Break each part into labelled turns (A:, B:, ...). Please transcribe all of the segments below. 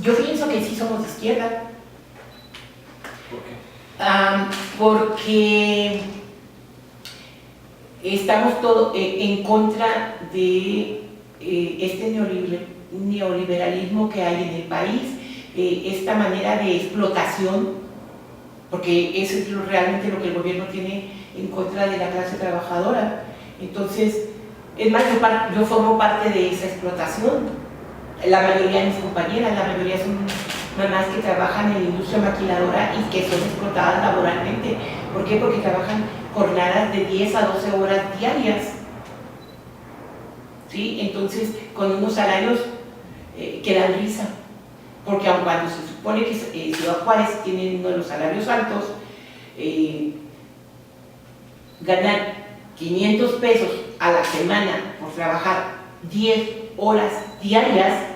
A: Yo pienso que sí somos de izquierda.
B: ¿Por qué?
A: Porque estamos todo en contra de este neoliberalismo que hay en el país, esta manera de explotación, porque eso es realmente lo que el gobierno tiene en contra de la clase trabajadora. Entonces, es más, yo formo parte de esa explotación. La mayoría de mis compañeras, la mayoría son mamás que trabajan en la industria maquiladora y que son explotadas laboralmente. ¿Por qué? Porque trabajan jornadas de 10 a 12 horas diarias. ¿Sí? Entonces, con unos salarios que dan risa. Porque aun cuando se supone que Ciudad Juárez tiene uno de los salarios altos, ganan 500 pesos a la semana por trabajar 10 horas diarias.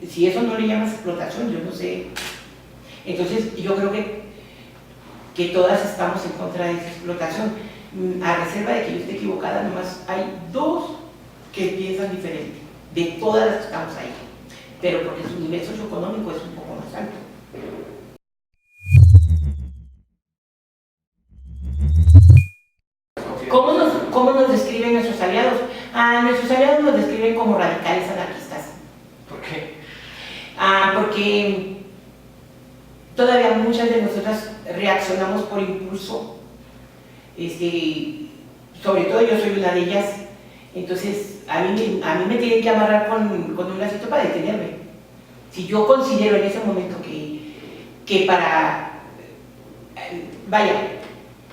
A: Si eso no le llamas explotación, yo no sé. Entonces yo creo que todas estamos en contra de esa explotación, a reserva de que yo esté equivocada. Nomás hay dos que piensan diferente de todas las que estamos ahí, pero porque su nivel socioeconómico es un poco más alto. ¿Cómo nos describen nuestros aliados? Nuestros aliados nos describen como radicales anarquistas.
B: ¿Por qué?
A: Porque todavía muchas de nosotras reaccionamos por impulso. Sobre todo yo soy una de ellas. Entonces a mí me tienen que amarrar con un lacito para detenerme. Si yo considero en ese momento que para... Vaya,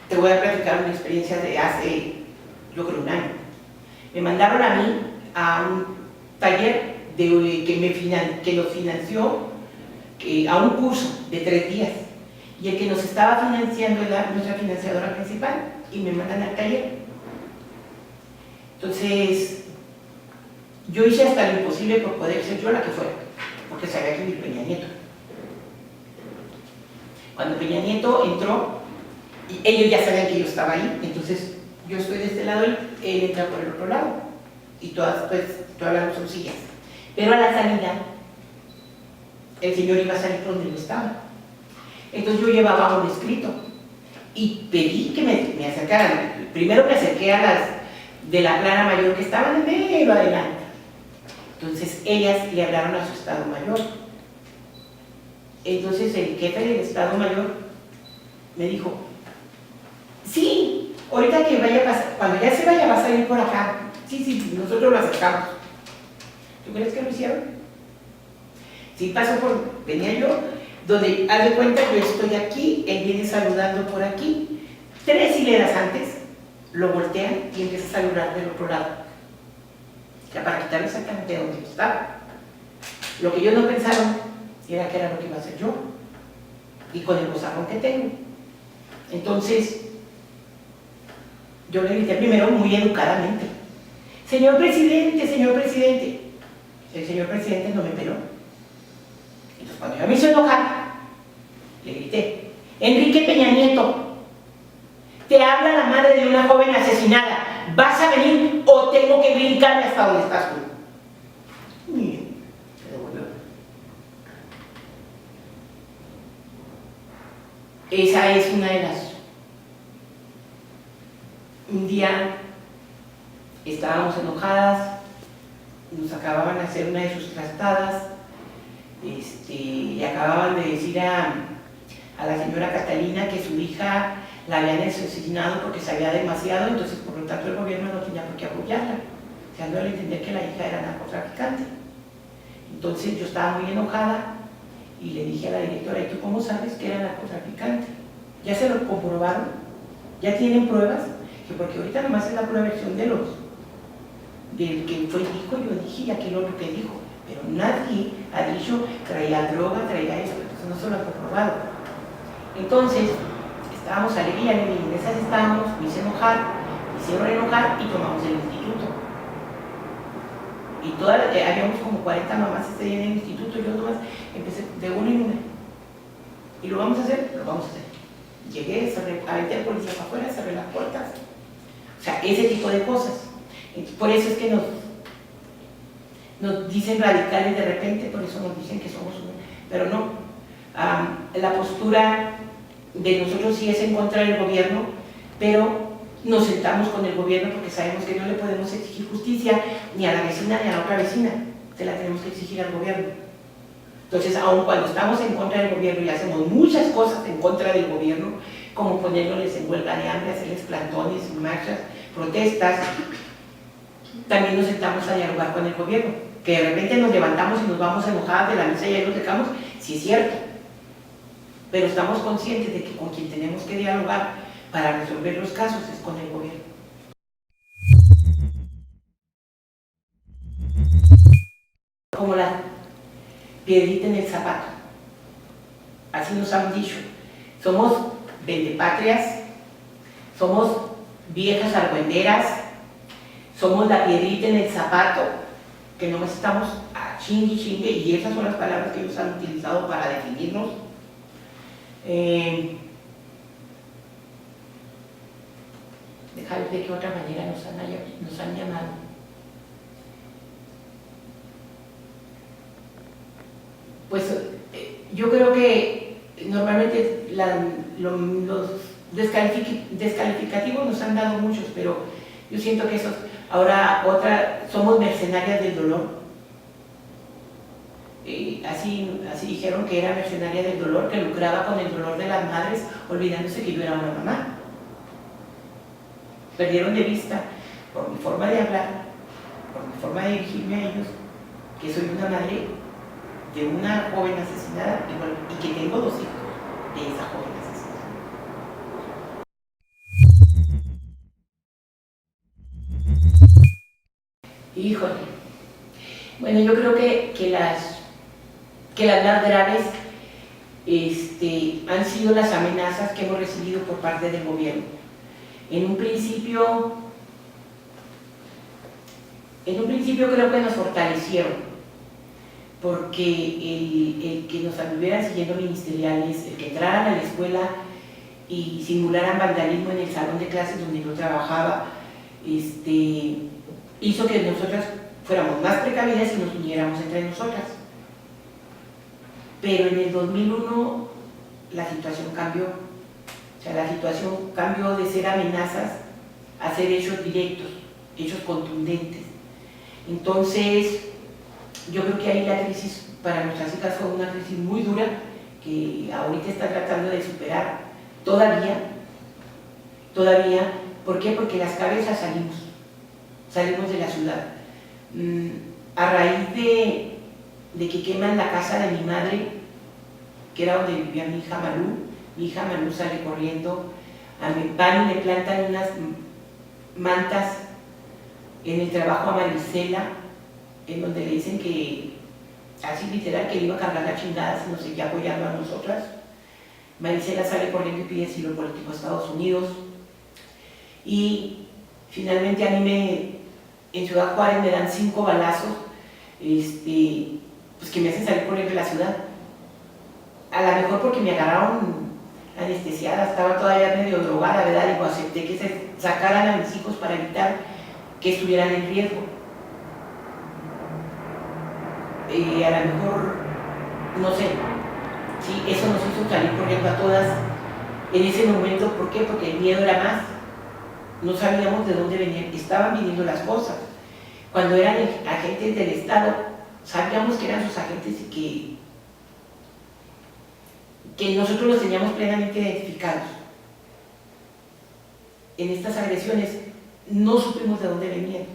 A: te voy a platicar una experiencia de hace, yo creo, un año. Me mandaron a mí a un taller que nos financió a un curso de 3 días. Y el que nos estaba financiando era nuestra financiadora principal, y me mandan al taller. Entonces, yo hice hasta lo imposible por poder ser yo la que fuera, porque sabía que iba Peña Nieto. Cuando Peña Nieto entró, y ellos ya sabían que yo estaba ahí, entonces yo estoy de este lado y él entra por el otro lado, y todas las son sillas. Pero a la salida, el señor iba a salir por donde yo estaba. Entonces yo llevaba un escrito y pedí que me acercaran. Primero me acerqué a las de la plana mayor que estaban en medio adelante. Entonces ellas le hablaron a su estado mayor. Entonces el jefe del estado mayor me dijo: sí, ahorita que vaya a pasar, cuando ya se vaya va a salir por acá. Sí, nosotros lo acercamos. ¿Tú crees que lo hicieron? Sí, venía yo, donde haz de cuenta que yo estoy aquí, él viene saludando por aquí, 3 hileras antes, lo voltean y empieza a saludar del otro lado. Ya para quitarme exactamente donde yo estaba. Lo que ellos no pensaron era que era lo que iba a hacer yo, y con el bozarrón que tengo. Entonces, yo le grité primero muy educadamente: señor presidente, señor presidente. El señor presidente no me peló. Entonces, cuando yo me hizo enojar, le grité: Enrique Peña Nieto, te habla la madre de una joven asesinada, ¿vas a venir o tengo que brincarme hasta donde estás tú? Y se devolvió. Esa es una de las... Un día estábamos enojadas, nos acababan de hacer una de sus trastadas, le acababan de decir a la señora Catalina que su hija la habían asesinado porque sabía demasiado, entonces por lo tanto el gobierno no tenía por qué apoyarla, dándole a entender que la hija era narcotraficante. Entonces yo estaba muy enojada y le dije a la directora: ¿y tú cómo sabes que era narcotraficante? ¿Ya se lo comprobaron? ¿Ya tienen pruebas? Porque ahorita nomás es la pura versión del que fue dijo, yo dije, y aquel otro que dijo, pero nadie ha dicho traía droga, traía esto, entonces no se lo ha comprobado. Entonces estábamos alegría, en esas estábamos, me hice enojar, me hicieron enojar y tomamos el instituto. Y habíamos como 40 mamás ese día en el instituto, yo nomás empecé de una en una. ¿Y lo vamos a hacer? Lo vamos a hacer. Llegué, aventé al policía para afuera, cerré las puertas. O sea, ese tipo de cosas. Por eso es que nos dicen radicales de repente, por eso nos dicen que somos pero no. La postura de nosotros sí es en contra del gobierno, pero nos sentamos con el gobierno porque sabemos que no le podemos exigir justicia ni a la vecina ni a la otra vecina, se la tenemos que exigir al gobierno. Entonces, aun cuando estamos en contra del gobierno y hacemos muchas cosas en contra del gobierno, como ponerlos en huelga de hambre, hacerles plantones, marchas, protestas, también nos sentamos a dialogar con el gobierno, que de repente nos levantamos y nos vamos enojadas de la mesa y ahí nos dejamos, sí es cierto, pero estamos conscientes de que con quien tenemos que dialogar para resolver los casos es con el gobierno. Como la piedrita en el zapato, así nos han dicho, somos vendepatrias, somos viejas argüenderas, somos la piedrita en el zapato, que no estamos a chingue chingue, y esas son las palabras que ellos han utilizado para definirnos. Dejar de qué otra manera nos han llamado. Pues yo creo que normalmente los descalificativos nos han dado muchos, pero yo siento que esos, ahora somos mercenarias del dolor. Así dijeron que era mercenaria del dolor, que lucraba con el dolor de las madres, olvidándose que yo era una mamá. Perdieron de vista, por mi forma de hablar, por mi forma de dirigirme a ellos, que soy una madre de una joven asesinada y que tengo 2 hijos de esa joven asesinada. Híjole. Bueno, yo creo que las más graves han sido las amenazas que hemos recibido por parte del gobierno. En un principio creo que nos fortalecieron, porque el que nos anduvieran siguiendo ministeriales, el que entraran a la escuela y simularan vandalismo en el salón de clases donde yo trabajaba, hizo que nosotras fuéramos más precavidas y nos uniéramos entre nosotras. Pero en el 2001 la situación cambió. O sea, la situación cambió de ser amenazas a ser hechos directos, hechos contundentes. Entonces, yo creo que ahí la crisis para nuestras hijas fue una crisis muy dura, que ahorita está tratando de superar todavía. ¿Por qué? Porque las cabezas salimos de la ciudad. A raíz de que queman la casa de mi madre, que era donde vivía mi hija Malú sale corriendo, van y le plantan unas mantas en el trabajo a Marisela, en donde le dicen que, así literal, que le iba a cargar la chingada si nos seguía apoyando a nosotras. Marisela sale corriendo y pide asilo político a Estados Unidos, y finalmente a mí en Ciudad Juárez me dan 5 balazos, pues que me hacen salir corriendo de la ciudad. A lo mejor porque me agarraron anestesiada, estaba todavía medio drogada, ¿verdad? Y acepté que se sacaran a mis hijos para evitar que estuvieran en riesgo. A lo mejor, no sé, sí, eso nos hizo salir corriendo a todas en ese momento. ¿Por qué? Porque el miedo era más. No sabíamos de dónde venían, estaban viniendo las cosas. Cuando eran agentes del Estado, sabíamos que eran sus agentes y que nosotros los teníamos plenamente identificados. En estas agresiones no supimos de dónde venían,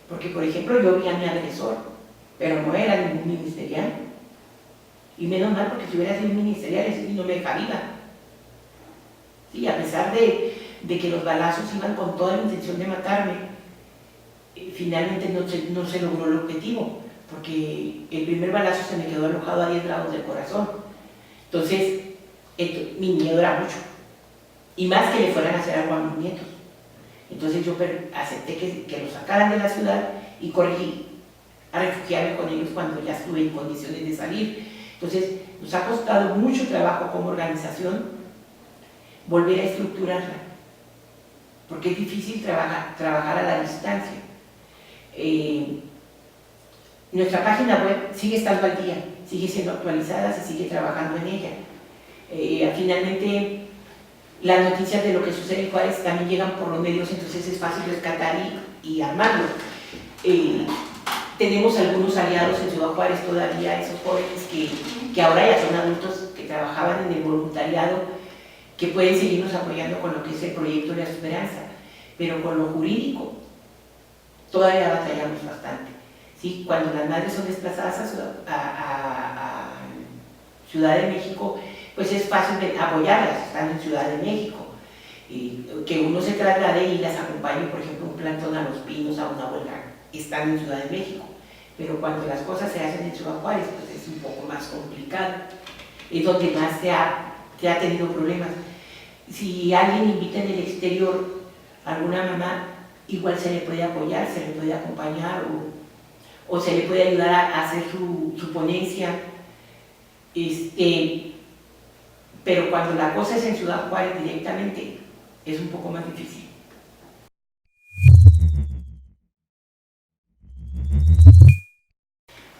A: porque por ejemplo yo vi a mi agresor, pero no era ningún ministerial, y menos mal, porque si hubiera sido un ministerial ese no me deja viva. Sí, a pesar de que los balazos iban con toda la intención de matarme, finalmente no se logró el objetivo, porque el primer balazo se me quedó alojado a 10 grados del corazón. Entonces, mi miedo era mucho, y más que le fueran a hacer algo a mis nietos. Entonces yo acepté que los sacaran de la ciudad y corrí a refugiarme con ellos cuando ya estuve en condiciones de salir. Entonces, nos ha costado mucho trabajo como organización volver a estructurarla, porque es difícil trabajar a la distancia. nuestra página web sigue estando al día, sigue siendo actualizada, se sigue trabajando en ella. Finalmente, las noticias de lo que sucede en Juárez también llegan por los medios, entonces es fácil rescatar y armarlo. Tenemos algunos aliados en Ciudad Juárez todavía, esos jóvenes que ahora ya son adultos, que trabajaban en el voluntariado, que pueden seguirnos apoyando con lo que es el proyecto de la esperanza, pero con lo jurídico todavía batallamos bastante. ¿Sí? Cuando las madres son desplazadas a Ciudad de México, pues es fácil apoyarlas, están en Ciudad de México. Que uno se traslade y las acompañe, por ejemplo, un plantón a Los Pinos, a una huelga, están en Ciudad de México. Pero cuando las cosas se hacen en Ciudad Juárez, pues es un poco más complicado. Es donde más se ha tenido problemas. Si alguien invita en el exterior a alguna mamá, igual se le puede apoyar, se le puede acompañar o se le puede ayudar a hacer su ponencia. Pero cuando la cosa es en Ciudad Juárez directamente, es un poco más difícil.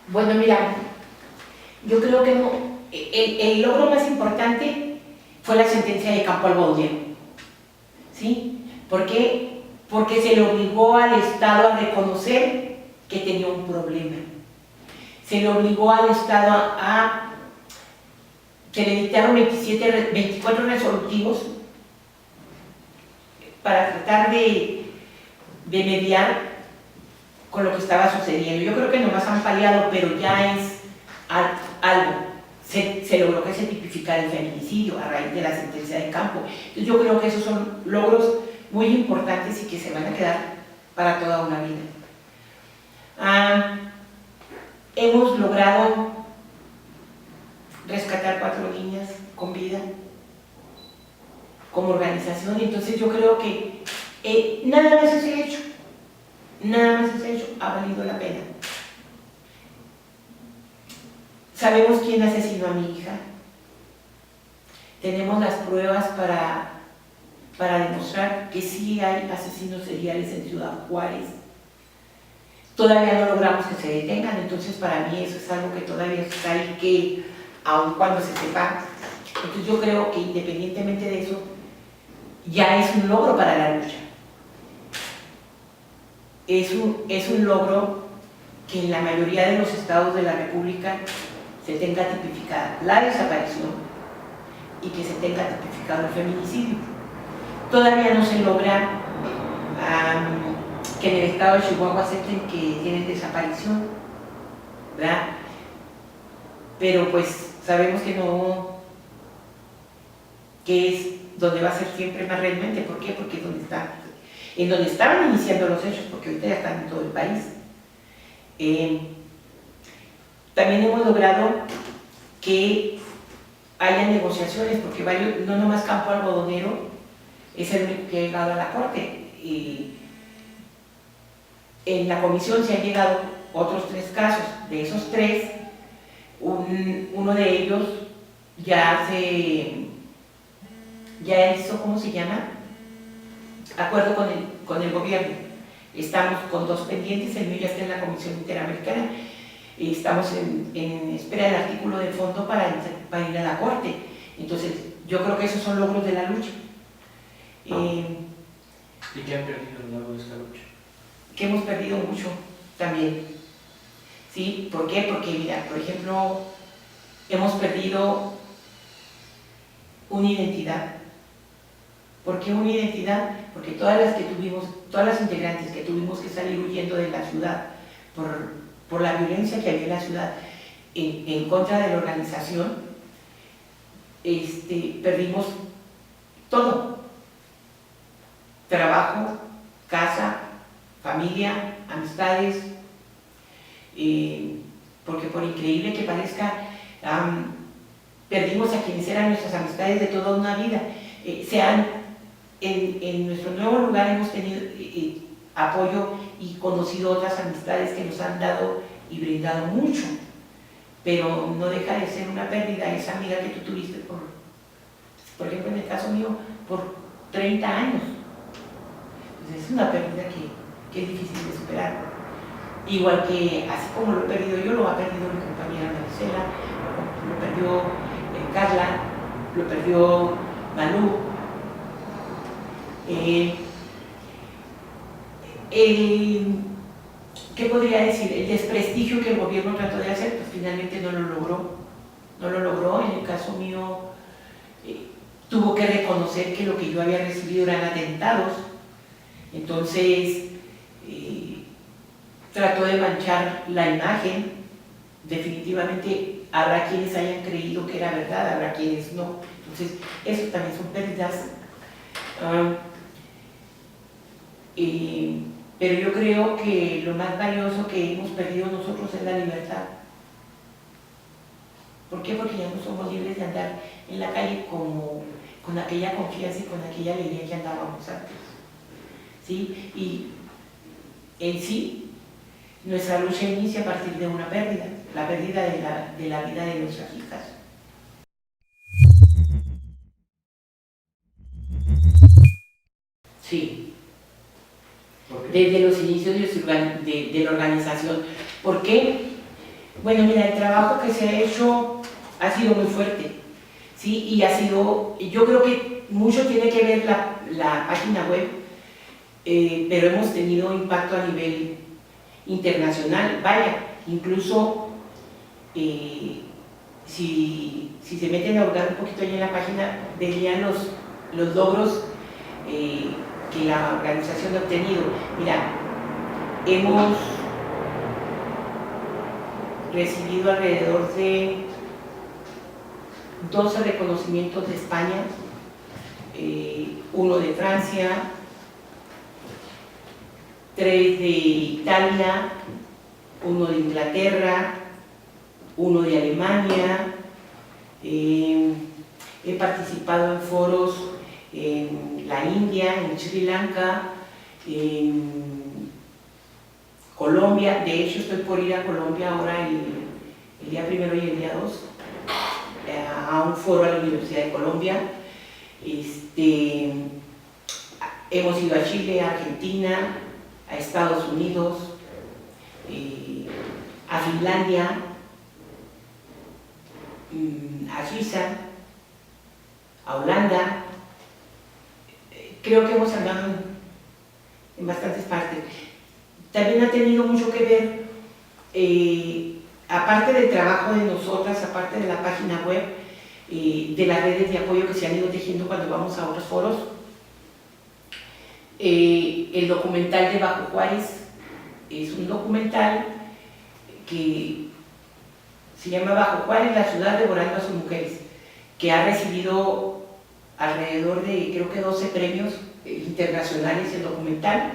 A: Bueno, mira, yo creo que el logro más importante fue la sentencia de campo algodonero. ¿Sí? ¿Por qué? Porque se le obligó al Estado a reconocer que tenía un problema. Se le obligó al Estado se le dictaron 24 resolutivos para tratar de mediar con lo que estaba sucediendo. Yo creo que nomás han paliado, pero ya es algo. Se logró que se tipificara el feminicidio a raíz de la sentencia de campo. Entonces yo creo que esos son logros muy importantes y que se van a quedar para toda una vida. Hemos logrado rescatar 4 niñas con vida como organización, entonces yo creo que nada más ese hecho, ha valido la pena. Sabemos quién asesinó a mi hija, tenemos las pruebas para demostrar que sí hay asesinos seriales en Ciudad Juárez. Todavía no logramos que se detengan, entonces para mí eso es algo que todavía está ahí, que aun cuando se sepa. Entonces yo creo que independientemente de eso, ya es un logro para la lucha. Es un logro que en la mayoría de los estados de la República se tenga tipificada la desaparición y que se tenga tipificado el feminicidio. Todavía no se logra que en el estado de Chihuahua acepten que tienen desaparición, ¿verdad? Pero pues sabemos que no, que es donde va a ser siempre más realmente. ¿Por qué? Porque es en donde estaban iniciando los hechos, porque ahorita ya están en todo el país. También hemos logrado que haya negociaciones, porque no nomás Campo Algodonero es el único que ha llegado a la corte. En la comisión se han llegado otros 3 casos. De esos 3, uno de ellos ya hizo, ¿cómo se llama? Acuerdo con el gobierno. Estamos con 2 pendientes, el mío ya está en la Comisión Interamericana y estamos en espera del artículo de fondo para ir a la corte. Entonces, yo creo que esos son logros de la lucha.
B: ¿Y qué han perdido a lo largo de esta lucha?
A: Que hemos perdido mucho también. ¿Sí? ¿Por qué? Porque, mira, por ejemplo, hemos perdido una identidad. ¿Por qué una identidad? Porque todas las integrantes que tuvimos que salir huyendo de la ciudad por la violencia que había en la ciudad en contra de la organización, perdimos todo: trabajo, casa, familia, amistades, porque por increíble que parezca, perdimos a quienes eran nuestras amistades de toda una vida. En nuestro nuevo lugar hemos tenido apoyo y conocido otras amistades que nos han dado y brindado mucho, pero no deja de ser una pérdida esa amiga que tú tuviste por ejemplo, en el caso mío, por 30 años. Entonces es una pérdida que es difícil de superar. igual que así como lo he perdido yo, lo ha perdido mi compañera Maricela, lo perdió Carla, lo perdió Malú. ¿Qué podría decir? El desprestigio que el gobierno trató de hacer, pues finalmente no lo logró. No lo logró. En el caso mío, tuvo que reconocer que lo que yo había recibido eran atentados. Entonces, trató de manchar la imagen. Definitivamente habrá quienes hayan creído que era verdad, habrá quienes no. Entonces, eso también son pérdidas. Pero yo creo que lo más valioso que hemos perdido nosotros es la libertad. ¿Por qué? Porque ya no somos libres de andar en la calle con aquella confianza y con aquella alegría que andábamos antes. ¿Sí? Y en sí, nuestra lucha inicia a partir de una pérdida, la pérdida de la vida de nuestras hijas. Sí. Desde los inicios de la organización. ¿Por qué? Bueno, mira, el trabajo que se ha hecho ha sido muy fuerte, ¿sí? Y ha sido, yo creo que mucho tiene que ver la página web, pero hemos tenido impacto a nivel internacional. Vaya, incluso si se meten a buscar un poquito allá en la página, verían los logros que la organización ha obtenido. Mira, hemos recibido alrededor de 12 reconocimientos de España, uno de Francia, 3 de Italia, uno de Inglaterra, uno de Alemania. He participado en foros en la India, en Sri Lanka, en Colombia. De hecho, estoy por ir a Colombia ahora el día 1 y el día 2 a un foro a la Universidad de Colombia. Hemos ido a Chile, a Argentina, a Estados Unidos, a Finlandia, a Suiza, a Holanda. Creo que hemos andado en bastantes partes. También ha tenido mucho que ver, aparte del trabajo de nosotras, aparte de la página web, de las redes de apoyo que se han ido tejiendo cuando vamos a otros foros. El documental de Bajo Juárez es un documental que se llama Bajo Juárez, la ciudad devorando a sus mujeres, que ha recibido alrededor de, creo que 12 premios internacionales el documental.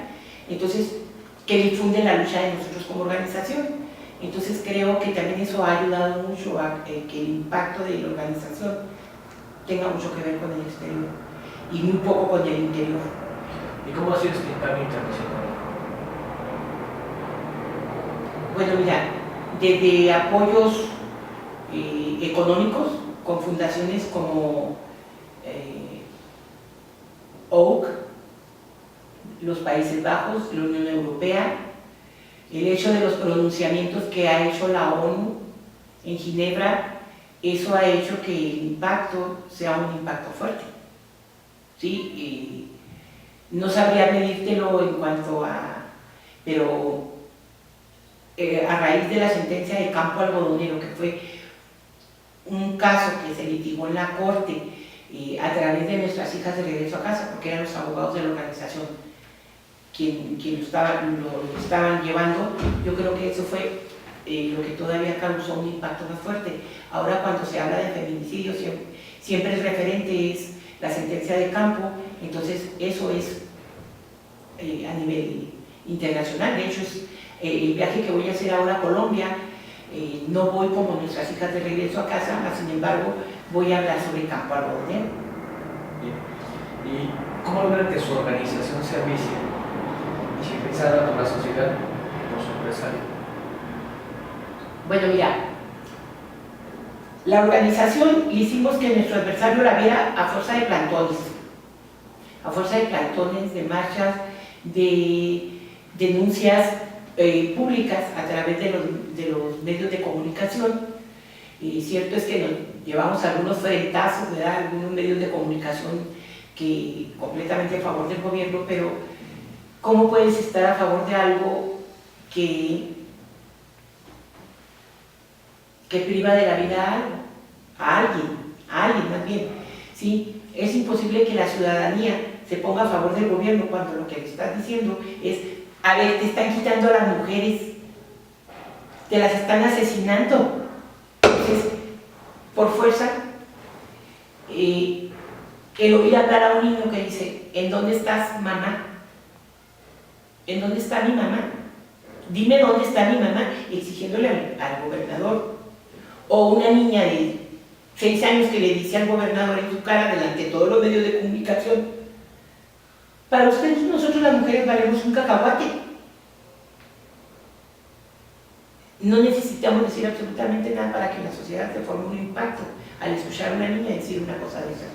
A: Entonces, que difunde la lucha de nosotros como organización. Entonces creo que también eso ha ayudado mucho a que el impacto de la organización tenga mucho que ver con el exterior y muy poco con el interior.
B: ¿Y cómo ha sido este impacto internacional?
A: Bueno, mira, desde apoyos económicos con fundaciones como OAK, los Países Bajos, la Unión Europea, el hecho de los pronunciamientos que ha hecho la ONU en Ginebra, eso ha hecho que el impacto sea un impacto fuerte. ¿Sí? No sabría medírtelo en cuanto a... pero a raíz de la sentencia de Campo Algodonero, que fue un caso que se litigó en la corte a través de nuestras hijas de regreso a casa, porque eran los abogados de la organización quien lo estaban llevando. Yo creo que eso fue lo que todavía causó un impacto más fuerte. Ahora, cuando se habla de feminicidio, siempre el referente es la sentencia de Campo. Entonces eso es a nivel internacional. De hecho, es el viaje que voy a hacer ahora a Colombia. No voy como nuestras hijas de regreso a casa, sin embargo voy a hablar sobre Campo Algodonero.
B: ¿Y cómo logran que su organización sea visibilizada por la sociedad y por su empresario?
A: Bueno, mira, la organización hicimos que nuestro adversario la viera a fuerza de plantones, de marchas, de denuncias, públicas a través de los medios de comunicación. Y cierto es que nos llevamos algunos frentazos, ¿verdad? Algunos medios de comunicación que completamente a favor del gobierno, pero ¿cómo puedes estar a favor de algo que priva de la vida a alguien más bien? ¿Sí? Es imposible que la ciudadanía se ponga a favor del gobierno cuando lo que le estás diciendo es: a ver, te están quitando a las mujeres, te las están asesinando. Entonces, por fuerza, el oír hablar a un niño que dice: ¿en dónde estás, mamá? ¿En dónde está mi mamá? Dime dónde está mi mamá, exigiéndole al gobernador. O una niña de 6 años que le dice al gobernador en su cara, delante de todos los medios de comunicación: para ustedes, nosotros las mujeres valemos un cacahuate. No necesitamos decir absolutamente nada para que en la sociedad se forme un impacto al escuchar a una niña decir una cosa de esa.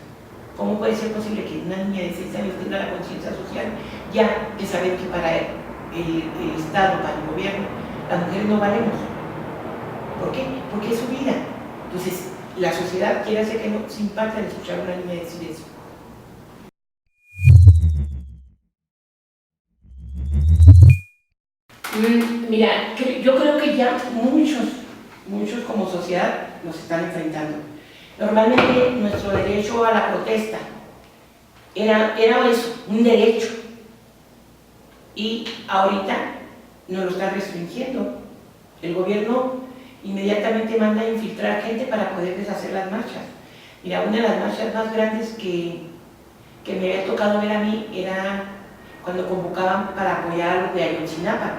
A: ¿Cómo puede ser posible que una niña de 6 años tenga la conciencia social ya de saber que para el Estado, para el gobierno, las mujeres no valemos? ¿Por qué? Porque es su vida. Entonces, la sociedad quiere hacer que no se impacte al escuchar a una niña decir eso. Mira, yo creo que ya muchos como sociedad nos están enfrentando. Normalmente nuestro derecho a la protesta era eso, un derecho, y ahorita nos lo están restringiendo. El gobierno inmediatamente manda a infiltrar gente para poder deshacer las marchas. Mira, una de las marchas más grandes que me había tocado ver a mí era cuando convocaban para apoyar a los de Ayotzinapa.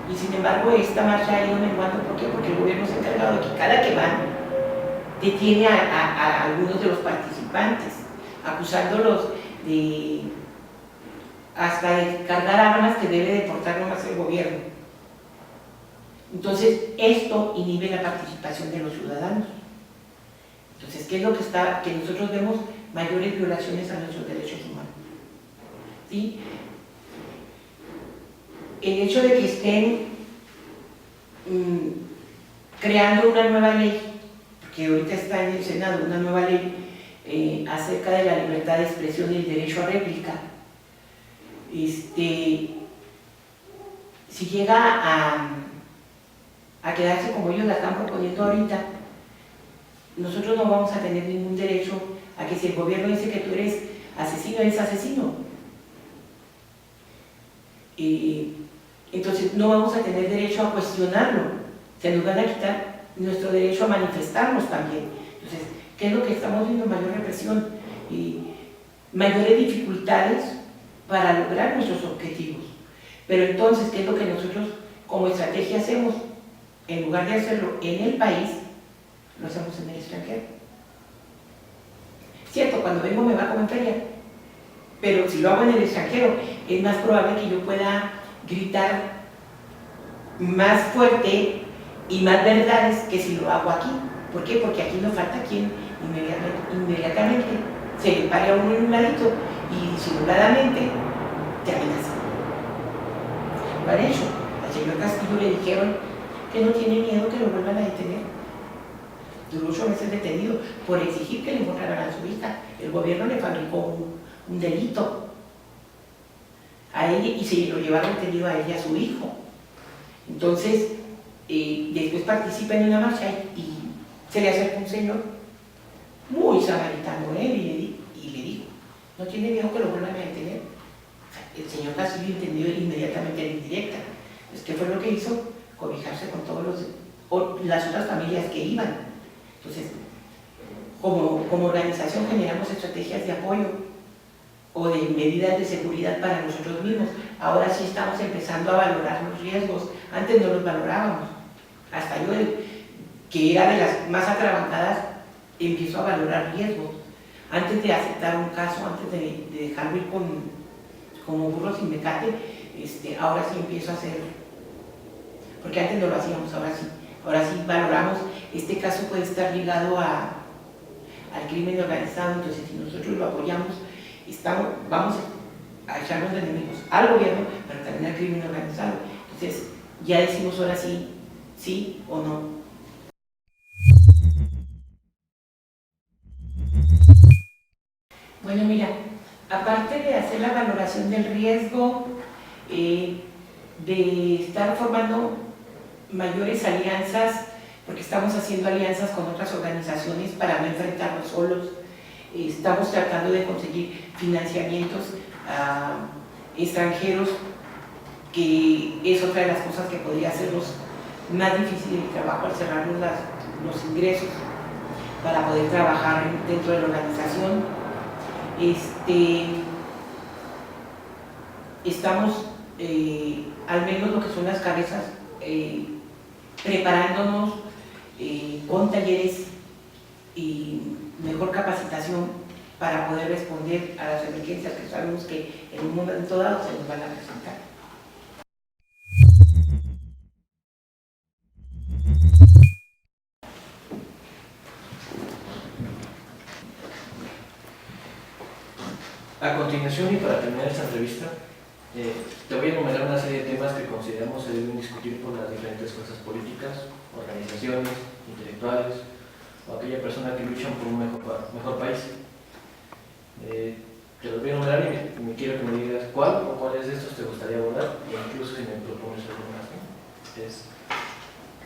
A: Y sin embargo, esta marcha ha ido menguando. ¿Por qué? Porque el gobierno se ha encargado de que cada que van detiene a algunos de los participantes, acusándolos hasta de cargar armas que debe deportar nomás el gobierno. Entonces, esto inhibe la participación de los ciudadanos. Entonces, ¿qué es lo que nosotros vemos? Mayores violaciones a nuestros derechos humanos. ¿Sí? El hecho de que estén creando una nueva ley, porque ahorita está en el Senado una nueva ley acerca de la libertad de expresión y el derecho a réplica, si llega a quedarse como ellos la están proponiendo ahorita, nosotros no vamos a tener ningún derecho a que si el gobierno dice que tú eres asesino, eres asesino. Entonces no vamos a tener derecho a cuestionarlo, se nos van a quitar nuestro derecho a manifestarnos también. Entonces, ¿qué es lo que estamos viendo? Mayor represión y mayores dificultades para lograr nuestros objetivos. Pero entonces, ¿qué es lo que nosotros como estrategia hacemos? En lugar de hacerlo en el país, lo hacemos en el extranjero. Cierto, cuando vengo me va como en feria, pero si lo hago en el extranjero, es más probable que yo pueda gritar más fuerte y más verdades que si lo hago aquí. ¿Por qué? Porque aquí no falta quien inmediatamente se le pare a uno en un ladito y disimuladamente te amenaza. Lo han hecho. Al señor Castillo le dijeron que no tiene miedo que lo vuelvan a detener. Duró 8 meses detenido por exigir que le encontraran a su hija. El gobierno le fabricó un delito a ella y se lo llevaron detenido a ella y a su hijo. Entonces, después participa en una marcha y se le acerca un señor muy samaritano y le dijo: no tiene miedo que lo vuelvan a detener. El señor Castillo entendió inmediatamente la indirecta. Pues, ¿qué fue lo que hizo? Cobijarse con las otras familias que iban. Entonces, como organización generamos estrategias de apoyo o de medidas de seguridad para nosotros mismos. Ahora sí estamos empezando a valorar los riesgos. Antes no los valorábamos. Hasta yo, que era de las más atrabancadas, empiezo a valorar riesgos. Antes de aceptar un caso, antes de dejarlo ir como burro sin mecate, ahora sí empiezo a hacer, porque antes no lo hacíamos, ahora sí valoramos. Este caso puede estar ligado al crimen organizado, entonces si nosotros lo apoyamos, vamos a echarnos de enemigos al gobierno, pero también al crimen organizado. Entonces, ya decimos ahora sí, sí o no. Bueno, mira, aparte de hacer la valoración del riesgo, de estar formando mayores alianzas, porque estamos haciendo alianzas con otras organizaciones para no enfrentarnos solos, estamos tratando de conseguir financiamientos a extranjeros, que es otra de las cosas que podría hacernos más difícil el trabajo al cerrarnos los ingresos para poder trabajar dentro de la organización. Estamos, al menos lo que son las cabezas, preparándonos con talleres y mejor capacitación para poder responder a las emergencias que sabemos que en un momento dado se nos van a presentar.
B: A continuación, y para terminar esta entrevista, te voy a enumerar una serie de temas que consideramos se deben discutir por las diferentes fuerzas políticas, organizaciones, intelectuales o aquella persona que luchan por un mejor país. Te los voy a enumerar y me quiero que me digas cuál o cuáles de estos te gustaría abordar, e incluso si me propones algunas, ¿no? Es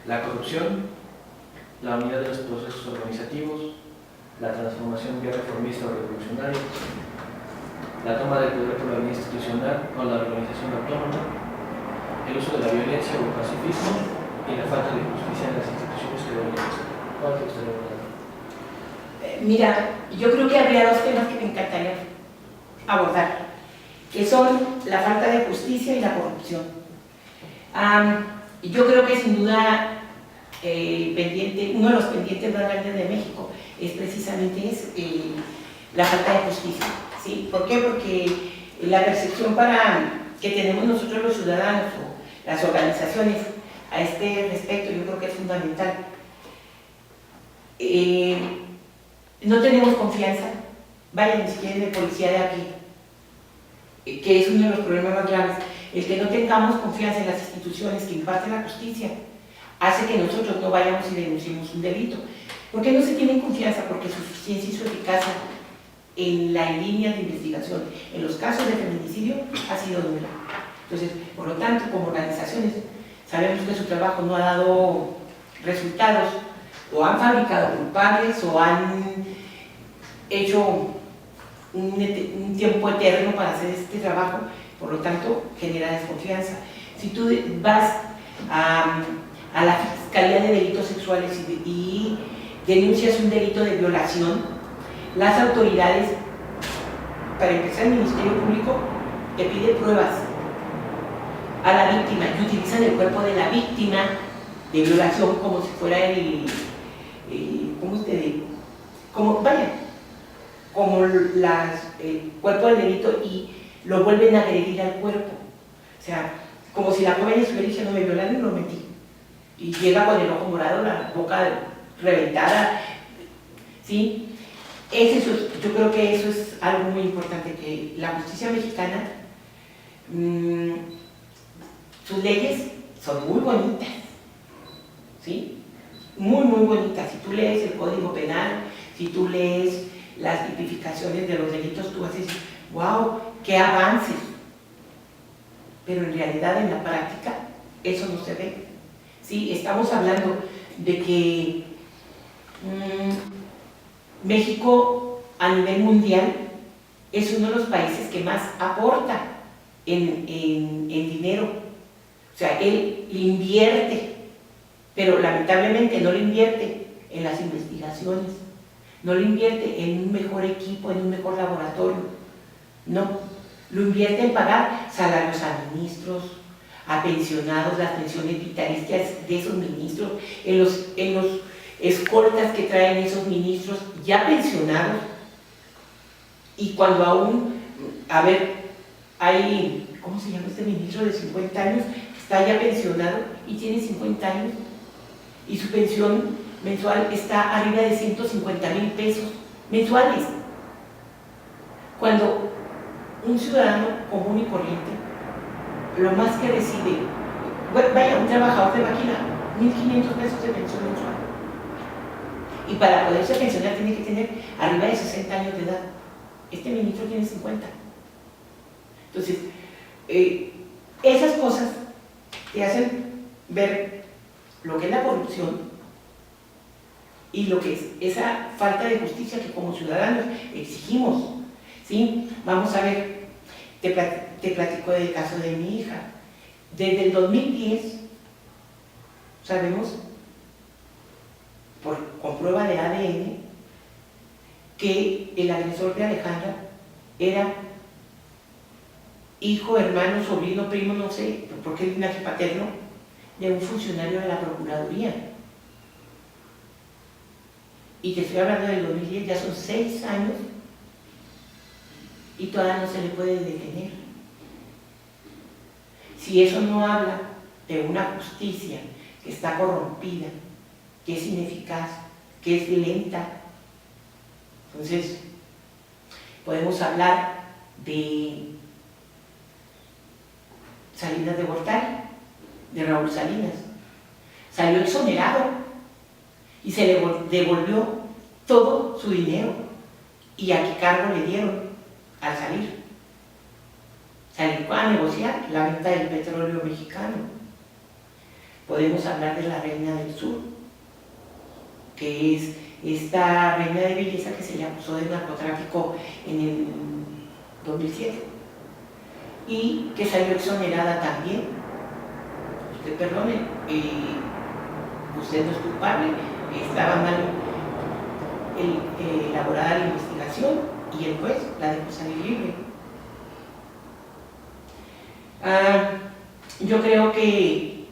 B: la corrupción, la unidad de los procesos organizativos, la transformación vía reformista o revolucionaria, la toma del poder por la vía institucional o la organización autónoma, el uso de la violencia o el pacifismo y la falta de justicia en las instituciones que deben existir. ¿Cuál te gustaría abordar?
A: Mira, yo creo que habría dos temas que me encantaría abordar, que son la falta de justicia y la corrupción. Yo creo que sin duda uno de los pendientes más grandes de México es precisamente la falta de justicia. ¿Sí? ¿Por qué? Porque la percepción que tenemos nosotros los ciudadanos o las organizaciones a este respecto yo creo que es fundamental. No tenemos confianza, vaya, ni siquiera en la policía de aquí, que es uno de los problemas más graves. El que no tengamos confianza en las instituciones que imparten la justicia hace que nosotros no vayamos y denunciemos un delito. ¿Por qué no se tiene confianza? Porque su eficiencia y su eficacia en la línea de investigación, en los casos de feminicidio, ha sido nula. Entonces, por lo tanto, como organizaciones, sabemos que su trabajo no ha dado resultados, o han fabricado culpables, o han hecho un tiempo eterno para hacer este trabajo, por lo tanto, genera desconfianza. Si tú vas a la Fiscalía de Delitos Sexuales y denuncias un delito de violación, las autoridades, para empezar el Ministerio Público, te pide pruebas a la víctima y utilizan el cuerpo de la víctima de violación como si fuera como el cuerpo del delito, y lo vuelven a agredir al cuerpo. O sea, como si la joven estuviera diciendo me violaron y lo metí. Y llega con el ojo morado, la boca reventada, ¿sí? Yo creo que eso es algo muy importante, que la justicia mexicana, sus leyes son muy bonitas, ¿sí? Muy, muy bonitas. Si tú lees el Código Penal, si tú lees las tipificaciones de los delitos, tú vas a decir, wow, qué avances. Pero en realidad, en la práctica, eso no se ve. ¿Sí? Estamos hablando de que México a nivel mundial es uno de los países que más aporta en dinero. O sea, él invierte, pero lamentablemente no lo invierte en las investigaciones, no lo invierte en un mejor equipo, en un mejor laboratorio, no, lo invierte en pagar salarios a ministros, a pensionados, las pensiones vitalicias de esos ministros, en los escoltas que traen esos ministros ya pensionados. Y cuando aún, hay, ¿cómo se llama este ministro de 50 años? Que está ya pensionado y tiene 50 años y su pensión mensual está arriba de 150,000 pesos mensuales. Cuando un ciudadano común y corriente, lo más que recibe Bueno, vaya, un trabajador de máquina, 1.500 pesos de pensión mensual. Y para poderse pensionar tiene que tener arriba de 60 años de edad. Este ministro tiene 50. Entonces, esas cosas te hacen ver lo que es la corrupción y lo que es esa falta de justicia que como ciudadanos exigimos, ¿sí? Vamos a ver, te platico del caso de mi hija. Desde el 2010 sabemos, con prueba de ADN, que el agresor de Alejandra era hijo, hermano, sobrino, primo, no sé, porque es linaje paterno, de un funcionario de la Procuraduría. Y te estoy hablando del 2010, ya son 6 años y todavía no se le puede detener. Si eso no habla de una justicia que está corrompida, que es ineficaz, que es lenta, entonces podemos hablar de Salinas de Gortari, de Raúl Salinas. Salió exonerado y se le devolvió todo su dinero. ¿Y a qué cargo le dieron al salir? Salió a negociar la venta del petróleo mexicano. Podemos hablar de la Reina del Sur, que es esta reina de belleza que se le acusó de narcotráfico en el 2007 y que salió exonerada también. Usted perdone, usted no es culpable, estaba mal elaborada la investigación y el juez la dejó salir libre. Yo creo que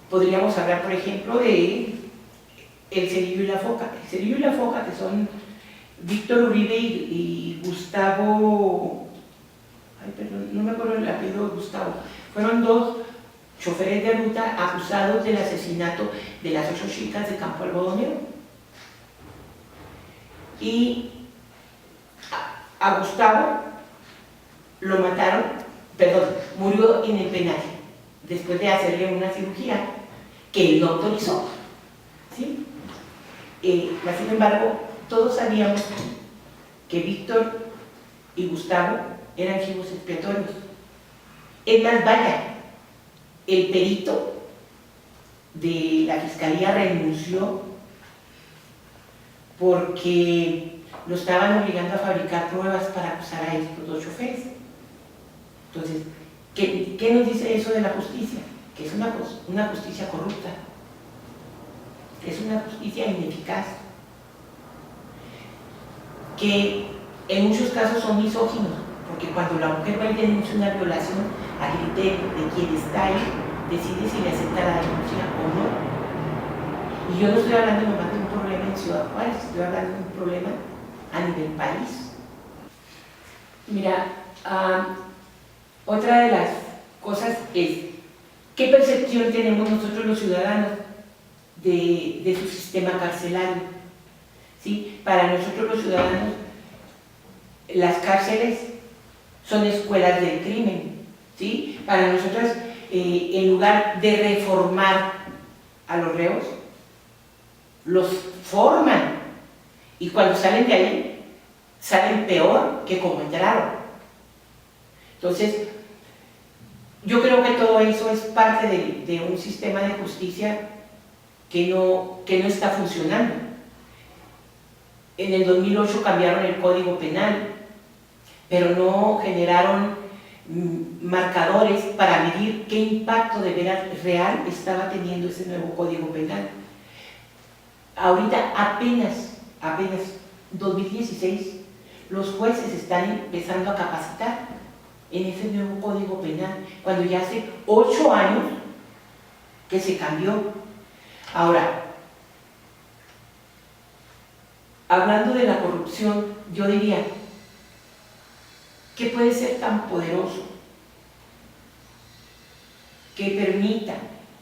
A: podríamos hablar, por ejemplo, de el Cerillo y la Foca. El Cerillo y la Foca, que son Víctor Uribe y Gustavo, ay, perdón, no me acuerdo el apellido de Gustavo, fueron 2 choferes de ruta acusados del asesinato de las 8 chicas de Campo Algodonero. Y a Gustavo lo mataron, perdón, murió en el penal, después de hacerle una cirugía que él no autorizó, ¿sí? Sin embargo, todos sabíamos que Víctor y Gustavo eran chivos expiatorios. Es más, vaya, el perito de la fiscalía renunció porque lo estaban obligando a fabricar pruebas para acusar a estos 2 choferes. Entonces, ¿qué nos dice eso de la justicia? Que es una justicia corrupta, es una justicia ineficaz, que en muchos casos son misóginos, porque cuando la mujer va y denuncia una violación, a criterio de quien está ahí, decide si le acepta la denuncia o no. Y yo no estoy hablando nomás de un problema en Ciudad Juárez, estoy hablando de un problema a nivel país. Mira, otra de las cosas es, ¿qué percepción tenemos nosotros los ciudadanos de su sistema carcelario? ¿Sí? Para nosotros los ciudadanos, las cárceles son escuelas del crimen, ¿sí? Para nosotros, en lugar de reformar a los reos, los forman, y cuando salen de ahí, salen peor que como entraron. Entonces, yo creo que todo eso es parte de un sistema de justicia que no está funcionando. En el 2008 cambiaron el Código Penal, pero no generaron marcadores para medir qué impacto de veras real estaba teniendo ese nuevo Código Penal. Ahorita apenas 2016, los jueces están empezando a capacitar en ese nuevo Código Penal, cuando ya hace 8 años que se cambió. Ahora, hablando de la corrupción, yo diría, ¿qué puede ser tan poderoso que permita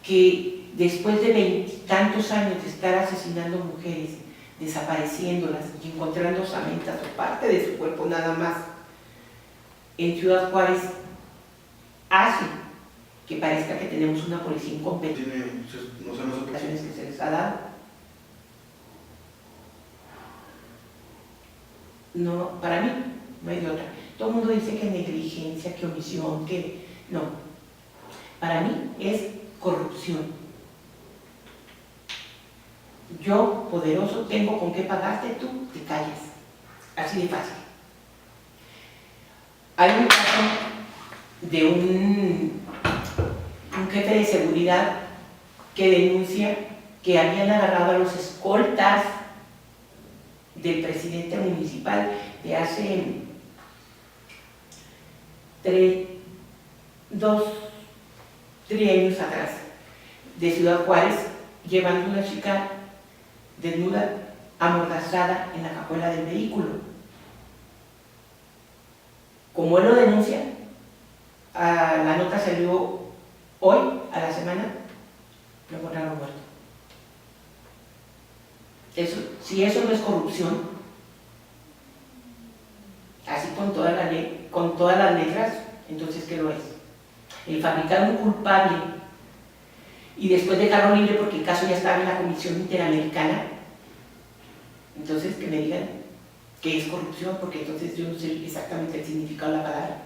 A: que después de 20 y tantos años de estar asesinando mujeres, desapareciéndolas y encontrando osamentas o parte de su cuerpo nada más, en Ciudad Juárez hace que parezca que tenemos una policía incompetente
C: Tiene, no sé, no sé por qué.
A: que se les ha dado. No, para mí no hay de otra. Todo el mundo dice que negligencia, que omisión, que no. Para mí es corrupción. Yo, poderoso, tengo con qué pagarte, tú te calles. Así de fácil. Hay un caso de un jefe de seguridad que denuncia que habían agarrado a los escoltas del presidente municipal de hace 2 años atrás, de Ciudad Juárez, llevando una chica desnuda, amordazada en la cajuela del vehículo. Como él lo denuncia, la nota salió hoy, a la semana, lo encontraron muerto. Eso, si eso no es corrupción, así con toda la ley, con todas las letras, entonces ¿qué lo es? El fabricar un culpable y después dejarlo libre porque el caso ya estaba en la Comisión Interamericana, entonces que me digan que es corrupción, porque entonces yo no sé exactamente el significado de la palabra.